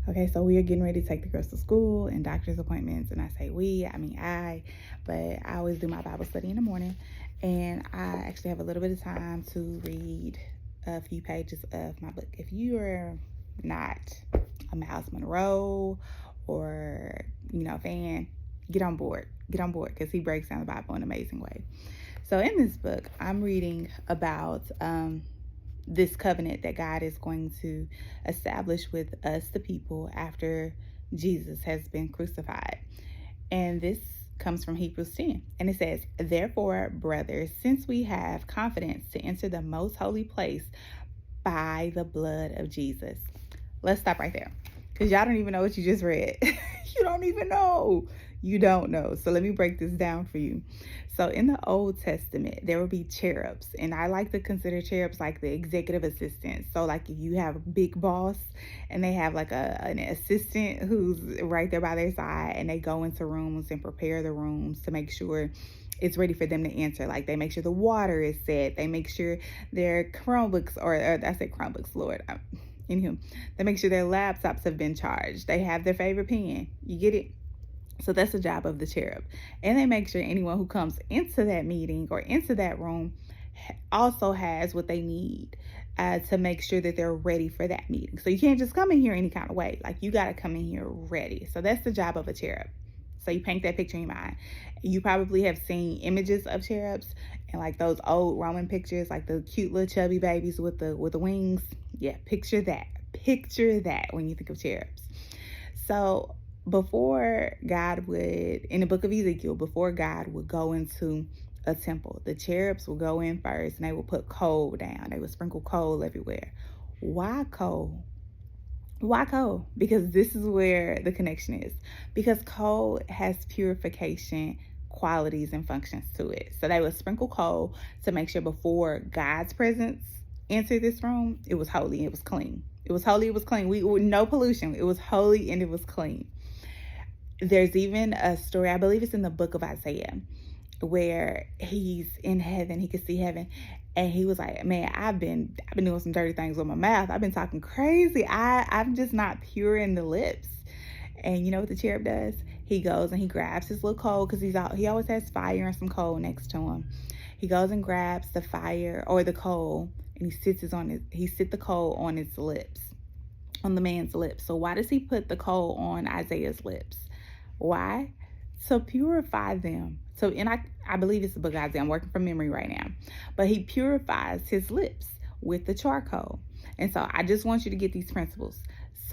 Okay, so we are getting ready to take the girls to school and doctor's appointments. And I say we, I mean I, but I always do my Bible study in the morning. And I actually have a little bit of time to read a few pages of my book. If you are not a Miles Monroe or, fan, get on board. Get on board because he breaks down the Bible in an amazing way. So in this book, I'm reading about this covenant that God is going to establish with us, the people, after Jesus has been crucified. And this comes from Hebrews 10. And it says, "Therefore, brothers, since we have confidence to enter the most holy place by the blood of Jesus." Let's stop right there because y'all don't even know what you just read. You don't even know. You don't know. So let me break this down for you. So in the Old Testament, there will be cherubs, and I like to consider cherubs like the executive assistants. So like if you have a big boss and they have like an assistant who's right there by their side, and they go into rooms and prepare the rooms to make sure it's ready for them to enter. Like they make sure the water is set. They make sure their Chromebooks, or I said Chromebooks, Lord. Anywho, they make sure their laptops have been charged. They have their favorite pen. You get it? So that's the job of the cherub. And they make sure anyone who comes into that meeting or into that room also has what they need to make sure that they're ready for that meeting. So you can't just come in here any kind of way. Like you got to come in here ready. So that's the job of a cherub. So you paint that picture in your mind. You probably have seen images of cherubs and like those old Roman pictures, like the cute little chubby babies with the wings. Yeah, picture that. Picture that when you think of cherubs. So before God would, in the book of Ezekiel, before God would go into a temple, the cherubs will go in first and they will put coal down. They will sprinkle coal everywhere. Why coal? Why coal? Because this is where the connection is. Because coal has purification qualities and functions to it. So they would sprinkle coal to make sure before God's presence entered this room, it was holy, it was clean. It was holy, it was clean. We no pollution. It was holy and it was clean. There's even a story, I believe it's in the book of Isaiah, where he's in heaven, he could see heaven, and he was like, "Man, I've been doing some dirty things with my mouth. I've been talking crazy. I'm just not pure in the lips." And you know what the cherub does? He goes and he grabs his little coal, because he always has fire and some coal next to him. He goes and grabs the fire or the coal, and he sits the coal on his lips, on the man's lips. So why does he put the coal on Isaiah's lips? Why? To purify them. So, and I believe it's the book of Isaiah. I'm working from memory right now. But he purifies his lips with the charcoal. And so I just want you to get these principles.